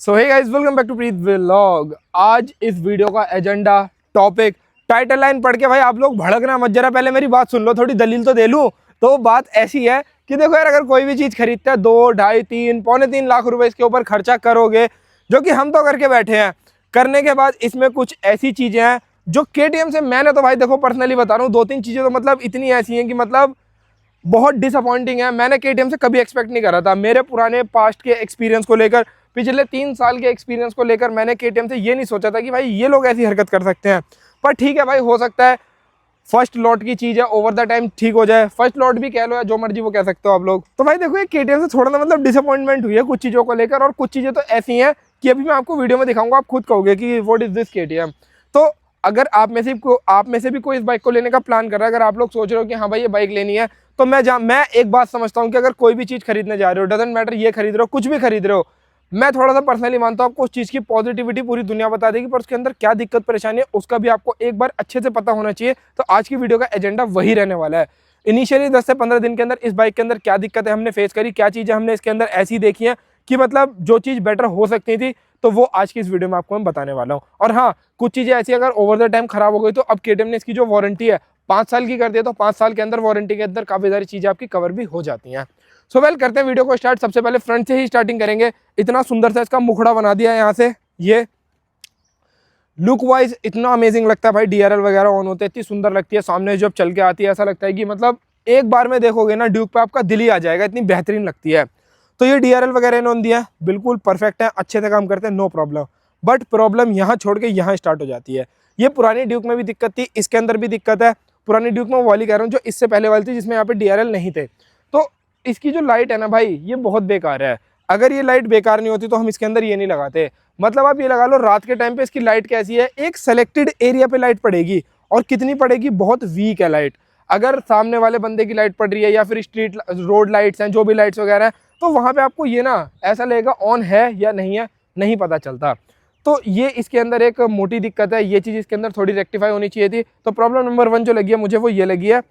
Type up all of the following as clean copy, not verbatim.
So hey guys, welcome back to Preet vlog. आज इस video का एजेंडा, टॉपिक, टाइटल लाइन पढ़ के भाई आप लोग भड़कना मत, जरा पहले मेरी बात सुन लो, थोड़ी दलील तो दे लूं। तो बात ऐसी है कि देखो यार, अगर कोई भी चीज खरीदते हैं 2, ढाई, 3, पौने 3 लाख रुपए इसके ऊपर खर्चा करोगे, जो कि हम तो करके बैठे हैं। करने के बाद इसमें कुछ ऐसी चीजें हैं जो केटीएम से, मैंने तो भाई देखो पर्सनली बता रहा हूँ, 2-3 चीजें तो मतलब इतनी ऐसी हैं कि मतलब बहुत डिसअपॉइंटिंग है। मैंने केटीएम से कभी एक्सपेक्ट नहीं करा था। मेरे पुराने पास्ट के एक्सपीरियंस को लेकर, पिछले 3 साल के एक्सपीरियंस को लेकर मैंने केटीएम से ये नहीं सोचा था कि भाई ये लोग ऐसी हरकत कर सकते हैं। पर ठीक है भाई, हो सकता है फर्स्ट लॉट की चीज़ है, ओवर द टाइम ठीक हो जाए। फर्स्ट लॉट भी कह लो या जो मर्जी वो कह सकते हो आप लोग। तो भाई देखो, ये केटीएम से थोड़ा ना मतलब डिसअपॉइंटमेंट हुई है कुछ चीज़ों को लेकर, और कुछ चीज़ें तो ऐसी हैं कि अभी मैं आपको वीडियो में दिखाऊंगा, आप खुद कहोगे कि व्हाट इज दिस केटीएम। तो अगर आप में से भी कोई इस बाइक को लेने का प्लान कर रहा है, अगर आप लोग सोच रहे हो कि हाँ भाई ये बाइक लेनी है, तो मैं एक बात समझता हूँ कि अगर कोई भी चीज़ खरीदने जा रहे हो, डजंट मैटर ये खरीद रहे हो, कुछ भी खरीद रहे हो, मैं थोड़ा सा पर्सनली मानता हूँ आपको उस चीज़ की पॉजिटिविटी पूरी दुनिया बता देगी, पर उसके अंदर क्या दिक्कत परेशानी है उसका भी आपको एक बार अच्छे से पता होना चाहिए। तो आज की वीडियो का एजेंडा वही रहने वाला है। इनिशियली 10 से 15 दिन के अंदर इस बाइक के अंदर क्या दिक्कत है हमने फेस करी, क्या चीज़ें हमने इसके अंदर ऐसी देखी हैं कि मतलब जो चीज़ बेटर हो सकती थी, तो वो आज की इस वीडियो में आपको मैं बताने वाला हूँ। और हाँ, कुछ चीज़ें ऐसी अगर ओवर द टाइम खराब हो गई, तो अब केटीएम ने इसकी जो वारंटी है 5 साल की कर दिया, तो 5 साल के अंदर वारंटी के अंदर काफ़ी सारी चीज़ें आपकी कवर भी हो जाती हैं। सो वेल, करते हैं वीडियो को स्टार्ट। सबसे पहले फ्रंट से ही स्टार्टिंग करेंगे। इतना सुंदर सा इसका मुखड़ा बना दिया है यहाँ से, ये लुक वाइज इतना अमेजिंग लगता है भाई। डीआरएल वगैरह ऑन होते हैं, इतनी सुंदर लगती है, सामने जब चल के आती है ऐसा लगता है कि मतलब एक बार में देखोगे ना ड्यूक पे आपका दिल ही आ जाएगा, इतनी बेहतरीन लगती है। तो ये डीआरएल वगैरह इन्होंने दिया है, बिल्कुल परफेक्ट है, अच्छे से काम करते हैं, नो प्रॉब्लम। बट प्रॉब्लम यहाँ छोड़ के यहाँ स्टार्ट हो जाती है। ये पुरानी ड्यूक में भी दिक्कत थी, इसके अंदर भी दिक्कत है। पुरानी ड्यूक में वो वाली कह रहा हूँ जो इससे पहले वाली थी, जिसमें यहाँ पे डीआरएल नहीं थे। तो इसकी जो लाइट है ना भाई, ये बहुत बेकार है। अगर ये लाइट बेकार नहीं होती तो हम इसके अंदर ये नहीं लगाते। मतलब आप ये लगा लो, रात के टाइम पे इसकी लाइट कैसी है, एक सेलेक्टेड एरिया पे लाइट पड़ेगी, और कितनी पड़ेगी, बहुत वीक है लाइट। अगर सामने वाले बंदे की लाइट पड़ रही है या फिर स्ट्रीट रोड लाइट्स हैं, जो भी लाइट्स वगैरह हैं, तो वहाँ पे आपको ये ना ऐसा लगेगा ऑन है या नहीं है, नहीं पता चलता। तो ये इसके अंदर एक मोटी दिक्कत है, ये चीज़ इसके अंदर थोड़ी रेक्टिफाई होनी चाहिए थी। तो प्रॉब्लम नंबर 1 जो लगी है मुझे, वो ये लगी है।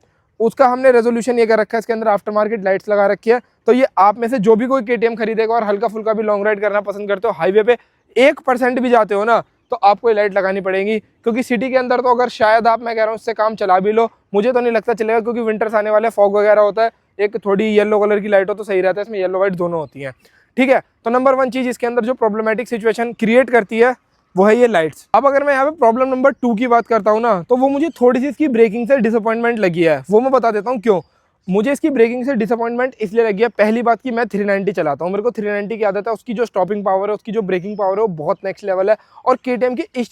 उसका हमने रेजोल्यूशन ये कर रखा है, इसके अंदर आफ्टर मार्केट लाइट्स लगा रखी है। तो ये आप में से जो भी कोई केटीएम खरीदेगा और हल्का फुल्का भी लॉन्ग राइड करना पसंद करते हो, हाईवे पे 1% भी जाते हो ना, तो आपको ये लाइट लगानी पड़ेगी। क्योंकि सिटी के अंदर तो अगर शायद आप, मैं कह रहा हूँ, इससे काम चला भी लो, मुझे तो नहीं लगता चलेगा, क्योंकि विंटर्स आने वाले, फॉग वगैरह होता है, एक थोड़ी येलो कलर की लाइट हो तो सही रहता है, इसमें येलो वाइट दोनों होती हैं। ठीक है, तो नंबर 1 चीज़ इसके अंदर जो प्रॉब्लमेटिक सिचुएशन क्रिएट करती है वो है ये लाइट्स। अब अगर मैं यहाँ पे प्रॉब्लम नंबर 2 की बात करता हूँ ना, तो वो मुझे थोड़ी सी इसकी ब्रेकिंग से डिसअपॉइंटमेंट लगी है। वो मैं बता देता हूँ क्यों मुझे इसकी ब्रेकिंग से डिसअपॉइंटमेंट इसलिए लगी है। पहली बात कि मैं 390 चलाता हूँ, मेरे को 390 की आदत है। उसकी जो स्टॉपिंग पावर है, उसकी जो ब्रेकिंग पावर है, वो बहुत नेक्स्ट लेवल है। और केटीएम की इस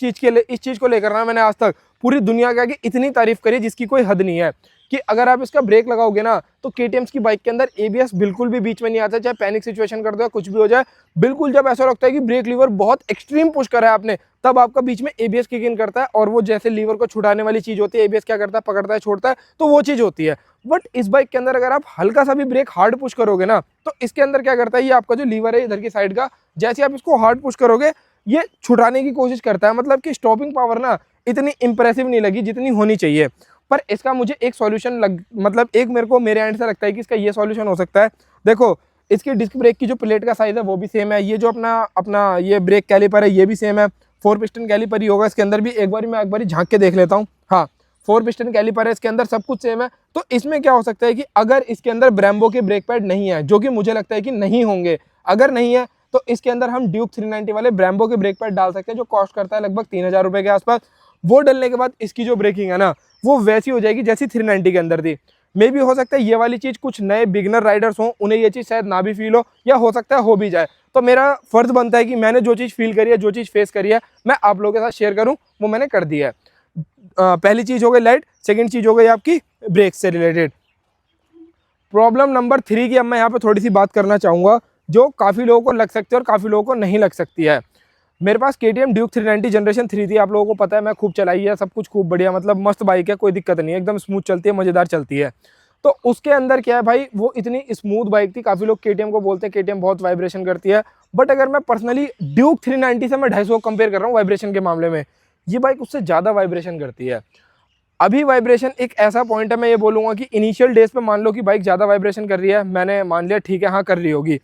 चीज़ को लेकर ना मैंने आज तक पूरी दुनिया के आगे इतनी तारीफ करी जिसकी कोई हद नहीं है, कि अगर आप इसका ब्रेक लगाओगे ना, तो केटीएम्स की बाइक के अंदर एबीएस बिल्कुल भी बीच में नहीं आता, चाहे पैनिक सिचुएशन कर दो या कुछ भी हो जाए। बिल्कुल जब ऐसा लगता है कि ब्रेक लीवर बहुत एक्सट्रीम पुश करा है आपने, तब आपका बीच में एबीएस किक इन करता है, और वो जैसे लीवर को छुड़ाने वाली चीज़ होती है, एबीएस क्या करता है, पकड़ता है, छोड़ता है, तो वो चीज़ होती है। बट इस बाइक के अंदर अगर आप हल्का सा भी ब्रेक हार्ड पुश करोगे ना, तो इसके अंदर क्या करता है, ये आपका जो लीवर है इधर की साइड का, जैसे आप इसको हार्ड पुश करोगे, ये छुड़ाने की कोशिश करता है। मतलब कि स्टॉपिंग पावर ना इतनी इंप्रेसिव नहीं लगी जितनी होनी चाहिए। पर इसका मुझे एक सॉल्यूशन मतलब एक मेरे को मेरे एंड से लगता है कि इसका ये सॉल्यूशन हो सकता है। देखो, इसकी डिस्क ब्रेक की जो प्लेट का साइज़ है वो भी सेम है, ये जो अपना अपना ये ब्रेक कैलिपर है ये भी सेम है। 4 पिस्टन कैलिपर ही होगा इसके अंदर भी, एक बार झांक के देख लेता हूँ। हाँ, 4 पिस्टन कैलिपर है इसके अंदर, सब कुछ सेम है। तो इसमें क्या हो सकता है कि अगर इसके अंदर ब्रेम्बो के ब्रेक पैड नहीं है, जो कि मुझे लगता है कि नहीं होंगे, अगर नहीं है तो इसके अंदर हम ड्यूक 390 वाले ब्रेम्बो के ब्रेक पैड डाल सकते हैं, जो कॉस्ट करता है लगभग 3000 रुपये के आसपास। वो डलने के बाद इसकी जो ब्रेकिंग है ना, वो वैसी हो जाएगी जैसी 390 के अंदर थी। मे भी हो सकता है ये वाली चीज़ कुछ नए बिगनर राइडर्स हों, उन्हें ये चीज़ शायद ना भी फील हो, या हो सकता है हो भी जाए। तो मेरा फ़र्ज़ बनता है कि मैंने जो चीज़ फील करी है, जो चीज़ फेस करी है, मैं आप लोगों के साथ शेयर करूँ, वो मैंने कर दिया है। पहली चीज़ हो गई लाइट, सेकेंड चीज़ हो गई आपकी ब्रेक से रिलेटेड। प्रॉब्लम नंबर 3 की अब मैं यहाँ पे थोड़ी सी बात करना चाहूँगा, जो काफ़ी लोगों को लग सकती है और काफ़ी लोगों को नहीं लग सकती है। मेरे पास केटीएम ड्यूक 390 जनरेशन 3 थी, आप लोगों को पता है, मैं खूब चलाई है, सब कुछ खूब बढ़िया, मतलब मस्त बाइक है, कोई दिक्कत नहीं है, एकदम स्मूथ चलती है, मज़ेदार चलती है। तो उसके अंदर क्या है भाई, वो इतनी स्मूथ बाइक थी। काफ़ी लोग केटीएम को बोलते हैं केटीएम बहुत वाइब्रेशन करती है, बट अगर मैं पर्सनली ड्यूक 390 से मैं 250 को कंपेयर कर रहा हूँ वाइब्रेशन के मामले में, ये बाइक उससे ज़्यादा वाइब्रेशन करती है। अभी वाइब्रेशन एक ऐसा पॉइंट है, मैं ये बोलूँगा कि इनिशियल डेज पे मान लो कि बाइक ज़्यादा वाइब्रेशन कर रही है, मैंने मान लिया ठीक है, हाँ कर रही होगी।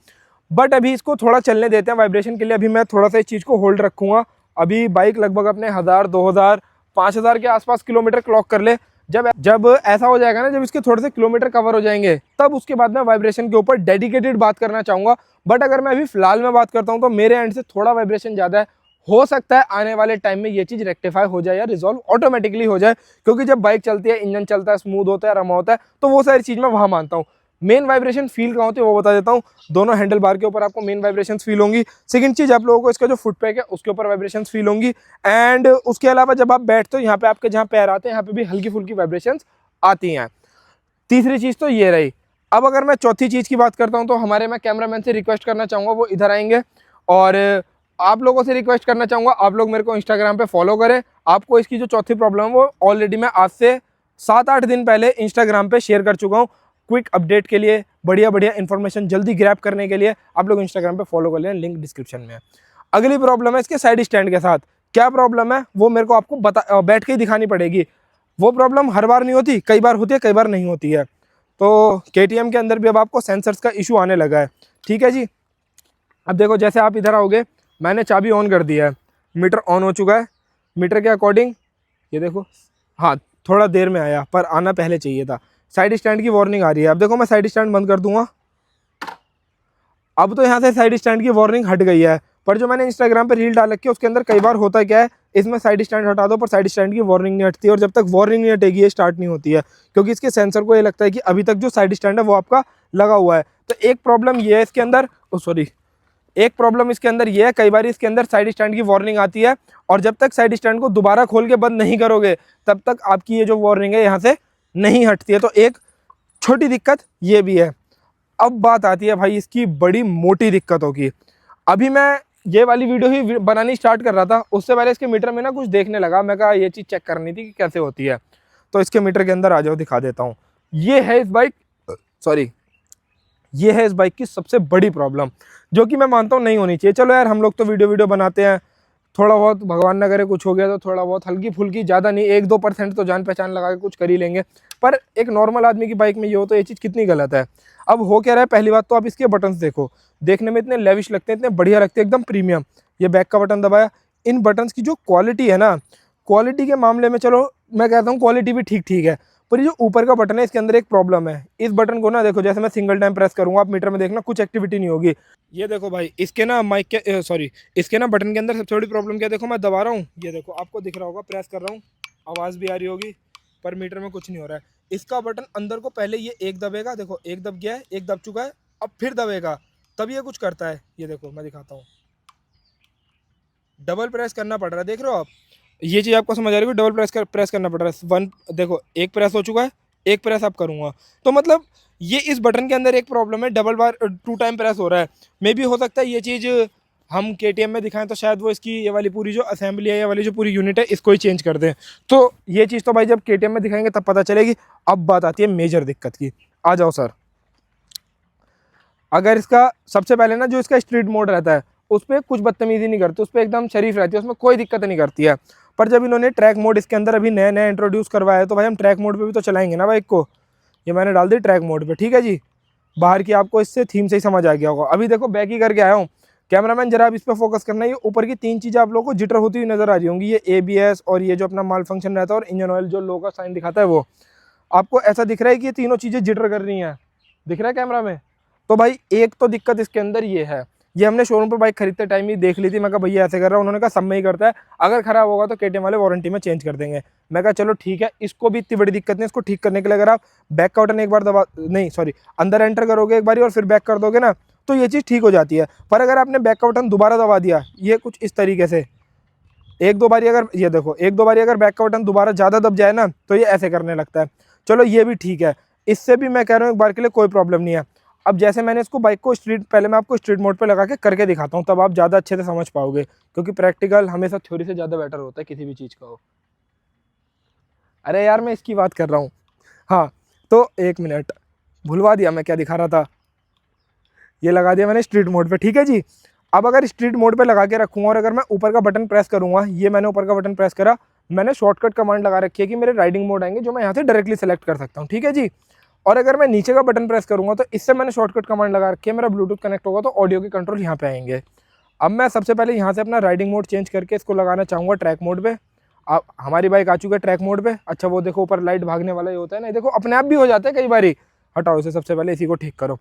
बट अभी इसको थोड़ा चलने देते हैं वाइब्रेशन के लिए। अभी मैं थोड़ा सा इस चीज़ को होल्ड रखूँगा। अभी बाइक लगभग अपने 1000, 2000, 5000 के आसपास किलोमीटर क्लॉक कर ले। जब ऐसा हो जाएगा ना, जब इसके थोड़े से किलोमीटर कवर हो जाएंगे, तब उसके बाद मैं वाइब्रेशन के ऊपर डेडिकेटेड बात करना चाहूँगा। बट अगर मैं अभी फिलहाल में बात करता हूँ तो मेरे एंड से थोड़ा वाइब्रेशन ज़्यादा है। हो सकता है आने वाले टाइम में ये चीज़ रेक्टिफाई हो जाए या रिजॉल्व ऑटोमेटिकली हो जाए, क्योंकि जब बाइक चलती है, इंजन चलता है, स्मूथ होता है, रमा होता है, तो वो सारी चीज़ मैं वहाँ मानता हूँ। मेन वाइब्रेशन फील कहाँ होती है वो बता देता हूँ। दोनों हैंडल बार के ऊपर आपको मेन वाइब्रेशन फील होंगी। सेकंड चीज़, आप लोगों को इसका जो फुट पैक है उसके ऊपर वाइब्रेशन फील होंगी। एंड उसके अलावा जब आप बैठते हो, यहाँ पे आपके जहाँ पैर आते हैं, यहाँ पे भी हल्की फुल्की वाइब्रेशन आती हैं। तीसरी चीज़ तो ये रही। अब अगर मैं चौथी चीज़ की बात करता हूँ तो हमारे मैं कैमरामैन से रिक्वेस्ट करना चाहूँगा, वो इधर आएंगे, और आप लोगों से रिक्वेस्ट करना चाहूँगा आप लोग मेरे को इंस्टाग्राम पे फॉलो करें। आपको इसकी जो चौथी प्रॉब्लम है वो ऑलरेडी मैं आज से 7-8 दिन पहले इंस्टाग्राम पे शेयर कर चुका हूँ। क्विक अपडेट के लिए, बढ़िया बढ़िया इन्फॉर्मेशन जल्दी ग्रैब करने के लिए आप लोग इंस्टाग्राम पे फॉलो कर लें, लिंक डिस्क्रिप्शन में है। अगली प्रॉब्लम है इसके साइड स्टैंड के साथ। क्या प्रॉब्लम है वो मेरे को आपको बैठ के ही दिखानी पड़ेगी। वो प्रॉब्लम हर बार नहीं होती, कई बार होती है, कई बार नहीं होती है। तो KTM के अंदर भी अब आपको सेंसर्स का इशू आने लगा है। ठीक है जी। अब देखो, जैसे आप इधर आओगे, मैंने चाबी ऑन कर दिया है, मीटर ऑन हो चुका है। मीटर के अकॉर्डिंग ये देखो, हाँ थोड़ा देर में आया पर आना पहले चाहिए था। साइड स्टैंड की वार्निंग आ रही है। अब देखो, मैं साइड स्टैंड बंद कर दूंगा, अब तो यहाँ से साइड स्टैंड की वार्निंग हट गई है। पर जो मैंने इंस्टाग्राम पे रील डाल रखी है उसके अंदर कई बार होता क्या है, इसमें साइड स्टैंड हटा दो पर साइड स्टैंड की वार्निंग नहीं हटती, और जब तक वार्निंग नहीं हटेगी ये स्टार्ट नहीं होती है, क्योंकि इसके सेंसर को ये लगता है कि अभी तक जो साइड स्टैंड है वो आपका लगा हुआ है। तो एक प्रॉब्लम ये है इसके अंदर, एक प्रॉब्लम इसके अंदर ये है, कई बार इसके अंदर साइड स्टैंड की वार्निंग आती है, और जब तक साइड स्टैंड को दोबारा खोल के बंद नहीं करोगे तब तक आपकी ये जो वार्निंग है यहाँ से नहीं हटती है। तो एक छोटी दिक्कत ये भी है। अब बात आती है भाई इसकी बड़ी मोटी दिक्कतों की। अभी मैं ये वाली वीडियो ही बनानी स्टार्ट कर रहा था, उससे पहले इसके मीटर में ना कुछ देखने लगा, मैं कहा ये चीज़ चेक करनी थी कि कैसे होती है। तो इसके मीटर के अंदर आ जाओ, दिखा देता हूँ। ये है इस बाइक की सबसे बड़ी प्रॉब्लम, जो कि मैं मानता हूँ नहीं होनी चाहिए। चलो यार, हम लोग तो वीडियो बनाते हैं, थोड़ा बहुत भगवान न करे कुछ हो गया तो थोड़ा बहुत हल्की फुल्की, ज़्यादा नहीं, 1-2% तो जान पहचान लगा के कुछ कर ही लेंगे। पर एक नॉर्मल आदमी की बाइक में ये हो तो ये चीज़ कितनी गलत है। अब हो क्या रहा है, पहली बात तो आप इसके बटन्स देखो, देखने में इतने लेविश लगते हैं, इतने बढ़िया लगते हैं, एकदम प्रीमियम। ये बैक का बटन दबाया, इन बटन्स की जो क्वालिटी है ना, क्वालिटी के मामले में चलो मैं कहता हूँ क्वालिटी भी ठीक ठीक है, पर ये जो ऊपर का बटन है इसके अंदर एक प्रॉब्लम है। इस बटन को ना देखो, जैसे मैं सिंगल टाइम प्रेस करूँगा, आप मीटर में देखना कुछ एक्टिविटी नहीं होगी। ये देखो भाई, इसके ना इसके ना बटन के अंदर सबसे बड़ी प्रॉब्लम क्या है, देखो मैं दबा रहा हूँ, ये देखो आपको दिख रहा होगा, प्रेस कर रहा हूँ, आवाज़ भी आ रही होगी, पर मीटर में कुछ नहीं हो रहा है। इसका बटन अंदर को पहले ये एक दबेगा, देखो एक दब गया है, एक दब चुका है, अब फिर दबेगा, तब ये कुछ करता है। ये देखो मैं दिखाता हूँ, डबल प्रेस करना पड़ रहा है, देख रहे हो आप, ये चीज़ आपको समझ आ रही है, डबल प्रेस करना पड़ रहा है। देखो एक प्रेस हो चुका है, एक प्रेस आप करूँगा, तो मतलब ये इस बटन के अंदर एक प्रॉब्लम है, डबल बार 2 टाइम प्रेस हो रहा है। मे भी हो सकता है ये चीज़ हम KTM में दिखाएं तो शायद वो इसकी ये वाली पूरी जो असेंबली है, ये वाली जो पूरी यूनिट है, इसको ही चेंज कर दें। तो ये चीज़ तो भाई जब KTM में दिखाएंगे तब पता चलेगी। अब बात आती है मेजर दिक्कत की। आ जाओ सर, अगर इसका सबसे पहले ना जो इसका स्ट्रीट मोड रहता है उस पर कुछ बदतमीजी नहीं करती, उस पर एकदम शरीफ रहती है, उसमें कोई दिक्कत नहीं करती है। पर जब इन्होंने ट्रैक मोड इसके अंदर अभी नया नया इंट्रोड्यूस करवाया है, तो भाई हम ट्रैक मोड पे भी तो चलाएंगे ना बाइक को। ये मैंने डाल दी ट्रैक मोड पे, ठीक है जी। बाहर की आपको इससे थीम से ही समझ आ गया होगा। अभी देखो बैक ही करके आया हूँ, कैमरामैन जरा आप इस पर फोकस करना। ये ऊपर की 3 चीज़ें आप लोगों को जिटर होती हुई नजर आ रही होंगी, ये ABS और ये जो अपना माल फंक्शन रहता है और इंजन ऑयल जो लो का साइन दिखाता है, वो आपको ऐसा दिख रहा है कि ये तीनों चीज़ें जिटर कर रही हैं, दिख रहा है कैमरा में। तो भाई एक तो दिक्कत इसके अंदर ये है, ये हमने शोरूम पर बाइक खरीदते टाइम ही देख ली थी। मैं कहा भैया ऐसे कर रहा हूँ, उन्होंने कहा सब में ही करता है, अगर खराब होगा तो KTM वाले वारंटी में चेंज कर देंगे। मैं कहा चलो ठीक है, इसको भी इतनी बड़ी दिक्कत नहीं, इसको ठीक करने के लिए अगर आप बैक का बटन एक बार अंदर एंटर करोगे एक बार और फिर बैक कर दोगे ना, तो ये चीज़ ठीक हो जाती है। पर अगर आपने बैक का बटन दोबारा दबा दिया, ये कुछ इस तरीके से 1-2 बारी, अगर ये देखो 1-2 बारी अगर बैक का बटन दोबारा ज़्यादा दब जाए ना, तो ये ऐसे करने लगता है। चलो ये भी ठीक है, इससे भी मैं कह रहा हूँ एक बार के लिए कोई प्रॉब्लम नहीं है। अब जैसे मैंने इसको बाइक को पहले मैं आपको स्ट्रीट मोड पे लगा के करके दिखाता हूँ, तब आप ज़्यादा अच्छे से समझ पाओगे, क्योंकि प्रैक्टिकल हमेशा थ्योरी से ज़्यादा बेटर होता है किसी भी चीज़ का हो। अरे यार मैं इसकी बात कर रहा हूँ। हाँ तो 1 मिनट, भुलवा दिया मैं क्या दिखा रहा था। ये लगा दिया मैंने स्ट्रीट मोड पे, ठीक है जी। अब अगर स्ट्रीट मोड पे लगा के रखूँगा और अगर मैं ऊपर का बटन प्रेस करूँगा, ये मैंने ऊपर का बटन प्रेस करा, मैंने शॉर्टकट कमांड लगा रखी है कि मेरे राइडिंग मोड आएंगे जो मैं यहाँ से डायरेक्टली सेलेक्ट कर सकता हूँ, ठीक है जी। और अगर मैं नीचे का बटन प्रेस करूँगा तो इससे मैंने शॉर्टकट कमांड लगा रखी है, मेरा ब्लूटूथ कनेक्ट होगा तो ऑडियो के कंट्रोल यहाँ पे आएंगे। अब मैं सबसे पहले यहाँ से अपना राइडिंग मोड चेंज करके इसको लगाना चाहूँगा ट्रैक मोड पे। अब हमारी बाइक आ चुकी है ट्रैक मोड पे। अच्छा वो देखो ऊपर लाइट भागने वाला ही होता है ना, देखो अपने आप भी हो जाता है कई बार। हटाओ इसे, सबसे पहले इसी को ठीक करो।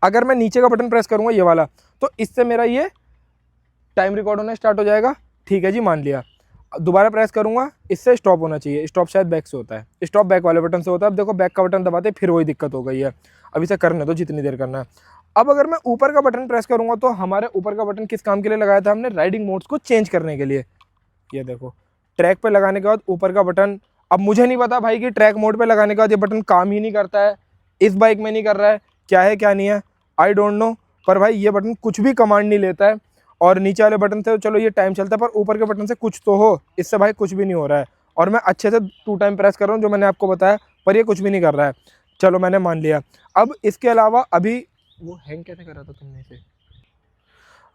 अगर मैं नीचे का बटन प्रेस करूँगा ये वाला, तो इससे मेरा ये टाइम रिकॉर्ड होना स्टार्ट हो जाएगा। ठीक है जी, मान लिया। दोबारा प्रेस करूँगा, इससे स्टॉप होना चाहिए। स्टॉप शायद बैक से होता है, स्टॉप बैक वाले बटन से होता है। अब देखो बैक का बटन दबाते फिर वही दिक्कत हो गई है। अब इसे करने दो जितनी देर करना है। अब अगर मैं ऊपर का बटन प्रेस करूँगा तो हमारे ऊपर का बटन किस काम के लिए लगाया था हमने? राइडिंग मोड्स को चेंज करने के लिए। ये देखो ट्रैक पे लगाने के बाद ऊपर का बटन, अब मुझे नहीं पता भाई कि ट्रैक मोड पे लगाने के बाद ये बटन काम ही नहीं करता है, इस बाइक में नहीं कर रहा है, क्या है क्या नहीं है, आई डोंट नो। पर भाई ये बटन कुछ भी कमांड नहीं लेता है। और नीचे वाले बटन से चलो ये टाइम चलता है, पर ऊपर के बटन से कुछ तो हो, इससे भाई कुछ भी नहीं हो रहा है। और मैं अच्छे से 2 टाइम प्रेस कर रहा हूँ जो मैंने आपको बताया, पर ये कुछ भी नहीं कर रहा है। चलो मैंने मान लिया। अब इसके अलावा अभी वो हैंग कैसे करा था तुमने इसे?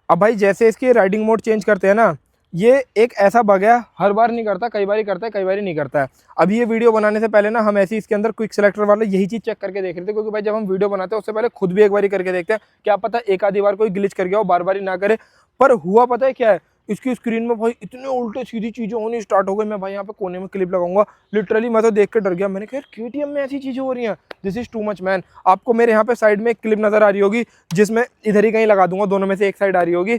अब भाई जैसे इसकी राइडिंग मोड चेंज करते हैं ना, ये एक ऐसा बग है, हर बार नहीं करता, कई बार करता है, कई बार नहीं करता है। अभी ये वीडियो बनाने से पहले ना हम ऐसे इसके अंदर क्विक सेलेक्टर वाले यही चीज़ चेक करके देख रहे थे, क्योंकि भाई जब हम वीडियो बनाते हैं उससे पहले खुद भी एक बार करके देखते हैं, क्या पता एक आधी बार कोई ग्लिच कर गया हो, बार बार ही ना करे। पर हुआ पता है क्या है, इसकी स्क्रीन में भाई इतने उल्टे सीधी चीज़ें होनी स्टार्ट हो गई। मैं भाई यहाँ पे कोने में क्लिप लगाऊंगा, लिटरली मैं तो देख के डर गया। मैंने कहा KTM में ऐसी चीज़ें हो रही हैं, this is too much man. आपको मेरे यहाँ पे साइड में एक क्लिप नज़र आ रही होगी, जिसमें इधर ही कहीं लगा दूंगा, दोनों में से एक साइड आ रही होगी,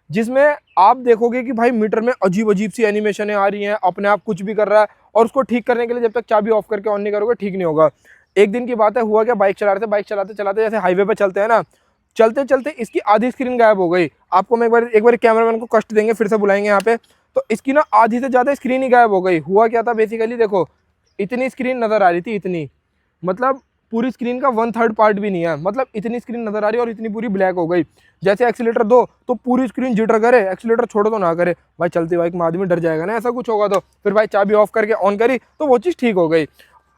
जिसमें आप देखोगे कि भाई मीटर में अजीब अजीब सी एनिमेशनें आ रही हैं, अपने आप कुछ भी कर रहा है। और उसको ठीक करने के लिए जब तक चाबी ऑफ करके ऑन नहीं करोगे ठीक नहीं होगा। एक दिन की बात है, हुआ क्या, बाइक चला रहे थे, बाइक चलाते चलाते जैसे हाईवे पे चलते हैं ना, चलते चलते इसकी आधी स्क्रीन गायब हो गई। आपको मैं एक बार कैमरामैन को कष्ट देंगे, फिर से बुलाएंगे यहाँ पे, तो इसकी ना आधी से ज़्यादा स्क्रीन ही गायब हो गई। हुआ क्या था बेसिकली, देखो इतनी स्क्रीन नज़र आ रही थी, इतनी, मतलब पूरी स्क्रीन का 1/3 पार्ट भी नहीं है, मतलब इतनी स्क्रीन नज़र आ रही है और इतनी पूरी ब्लैक हो गई। जैसे एक्सीलेटर दो तो पूरी स्क्रीन जिटर करे, एक्सीलेटर छोड़ो तो ना करे। भाई चलती बाइक में आदमी डर जाएगा ना, ऐसा कुछ होगा तो। फिर भाई चाबी ऑफ करके ऑन करी तो वो चीज़ ठीक हो गई।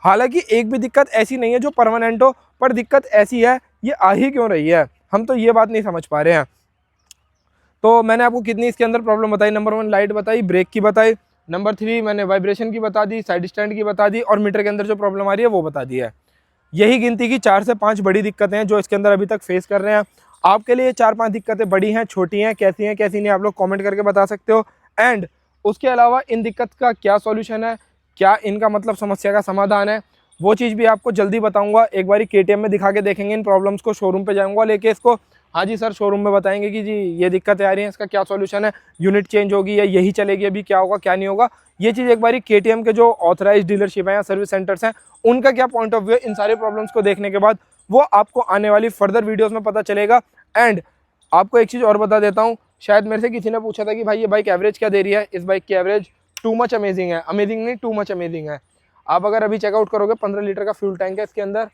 हालांकि एक भी दिक्कत ऐसी नहीं है जो परमानेंट हो, पर दिक्कत ऐसी है, ये आ ही क्यों रही है, हम तो ये बात नहीं समझ पा रहे हैं। तो मैंने आपको कितनी इसके अंदर प्रॉब्लम बताई, नंबर 1 लाइट बताई, ब्रेक की बताई, नंबर 3 मैंने वाइब्रेशन की बता दी, साइड स्टैंड की बता दी, और मीटर के अंदर जो प्रॉब्लम आ रही है वो बता दी है। यही गिनती की 4 से 5 बड़ी दिक्कतें हैं जो इसके अंदर अभी तक फेस कर रहे हैं। आपके लिए 4-5 दिक्कतें बड़ी हैं, छोटी हैं, कैसी नहीं, आप लोग कमेंट करके बता सकते हो। एंड उसके अलावा इन दिक्कत का क्या सॉल्यूशन है, क्या इनका मतलब समस्या का समाधान है, वो चीज़ भी आपको जल्दी बताऊंगा। एक बारी KTM में दिखा के देखेंगे इन प्रॉब्लम्स को, शोरूम पे जाऊंगा लेके इसको। हाँ जी सर, शोरूम में बताएंगे कि जी ये दिक्कतें आ रही हैं, इसका क्या सॉल्यूशन है, यूनिट चेंज होगी या यही चलेगी, अभी क्या होगा क्या नहीं होगा। ये चीज़ एक बारी KTM के जो ऑथराइज डीलरशिप है या सर्विस सेंटर्स हैं, उनका क्या पॉइंट ऑफ व्यू है, इन सारे प्रॉब्लम्स को देखने के बाद वो आपको आने वाली फर्दर वीडियोस में पता चलेगा। एंड आपको एक चीज़ और बता देता हूँ, शायद मेरे से किसी ने पूछा था कि भाई ये बाइक एवरेज क्या दे रही है, इस बाइक की एवरेज टू मच अमेजिंग है, अमेजिंग नहीं टू मच अमेजिंग है। आप अगर अभी चेकआउट करोगे 15 लीटर का फ्यूल टैंक है इसके अंदर।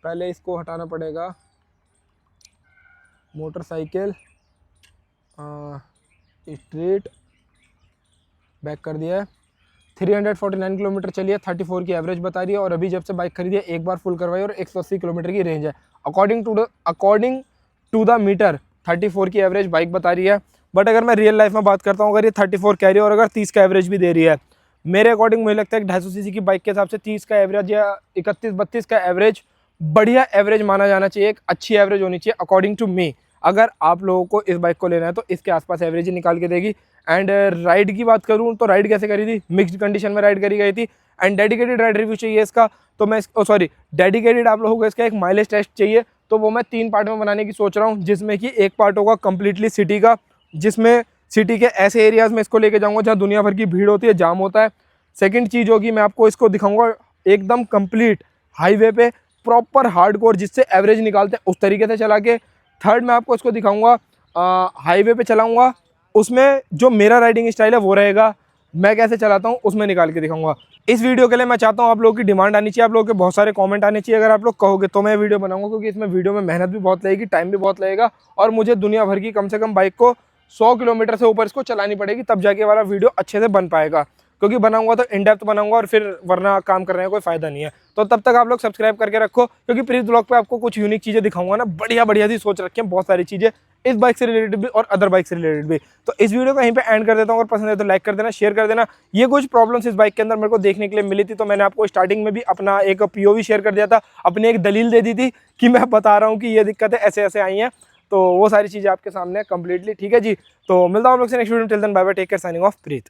पहले इसको हटाना पड़ेगा, मोटरसाइकिल स्ट्रेट बैक कर दिया है। 349 किलोमीटर चली है, 34 की एवरेज बता रही है, और अभी जब से बाइक खरीदी है एक बार फुल करवाई और 180 किलोमीटर की रेंज है। अकॉर्डिंग टू द मीटर 34 की एवरेज बाइक बता रही है। बट अगर मैं रियल लाइफ में बात करता हूँ, अगर ये 34 कह रही है और अगर 30 का एवरेज भी दे रही है, मेरे अकॉर्डिंग मुझे लगता है कि 250 सीसी की बाइक के हिसाब से 30 का एवरेज या 31-32 का एवरेज बढ़िया एवरेज माना जाना चाहिए, एक अच्छी एवरेज होनी चाहिए अकॉर्डिंग टू मी। अगर आप लोगों को इस बाइक को लेना है तो इसके आसपास एवरेज ही निकाल के देगी। एंड राइड की बात करूं तो राइड कैसे करी थी, मिक्स्ड कंडीशन में राइड करी गई थी। एंड डेडिकेटेड राइड रिव्यू चाहिए इसका, तो मैं डेडिकेटेड आप लोगों को इसका एक माइलेज टेस्ट चाहिए, तो वो मैं 3 पार्ट में बनाने की सोच रहा हूँ, जिसमें कि एक पार्ट होगा कम्प्लीटली सिटी का, जिसमें सिटी के ऐसे एरियाज़ में इसको लेके जाऊँगा जहाँ दुनिया भर की भीड़ होती है, जाम होता है। सेकेंड चीज़ होगी, मैं आपको इसको दिखाऊँगा एकदम कम्प्लीट हाईवे पे प्रॉपर हार्डकोर, जिससे एवरेज निकालते हैं उस तरीके से चला के। थर्ड मैं आपको इसको दिखाऊंगा हाईवे पे चलाऊंगा, उसमें जो मेरा राइडिंग स्टाइल है वो रहेगा, मैं कैसे चलाता हूँ उसमें निकाल के दिखाऊंगा। इस वीडियो के लिए मैं चाहता हूँ आप लोगों की डिमांड आनी चाहिए, आप लोगों के बहुत सारे कमेंट आने चाहिए। अगर आप लोग कहोगे तो मैं वीडियो बनाऊंगा, क्योंकि इसमें वीडियो में मेहनत भी बहुत लगेगी, टाइम भी बहुत लगेगा, और मुझे दुनिया भर की कम से कम बाइक को 100 किलोमीटर से ऊपर इसको चलानी पड़ेगी, तब जाके वाला वीडियो अच्छे से बन पाएगा। क्योंकि बनाऊंगा तो इन डेप्थ बनाऊंगा और फिर वरना काम करने का कोई फायदा नहीं है। तो तब तक आप लोग सब्सक्राइब करके रखो, क्योंकि प्रीत ब्लॉग पे आपको कुछ यूनिक चीज़ें दिखाऊंगा ना, बढ़िया बढ़िया सी सोच रखी है, बहुत सारी चीज़ें इस बाइक से रिलेटेड भी और अदर बाइक से रिलेटेड भी। तो इस वीडियो को यहीं पे एंड कर देता हूँ। अगर पसंद है तो लाइक कर देना, शेयर कर देना। ये कुछ प्रॉब्लम्स इस बाइक के अंदर मेरे को देखने के लिए मिली थी, तो मैंने आपको स्टार्टिंग में भी अपना एक पीओवी शेयर कर दिया था, अपनी एक दलील दे दी थी कि मैं बता रहा हूँ कि ये दिक्कतें ऐसे ऐसे आई हैं। तो वो सारी चीज़ें आपके सामने कंप्लीटली ठीक है जी। तो मिलता हूँ आप लोग से नेक्स्ट वीडियो में। Till then bye bye, take care, signing off प्रीत।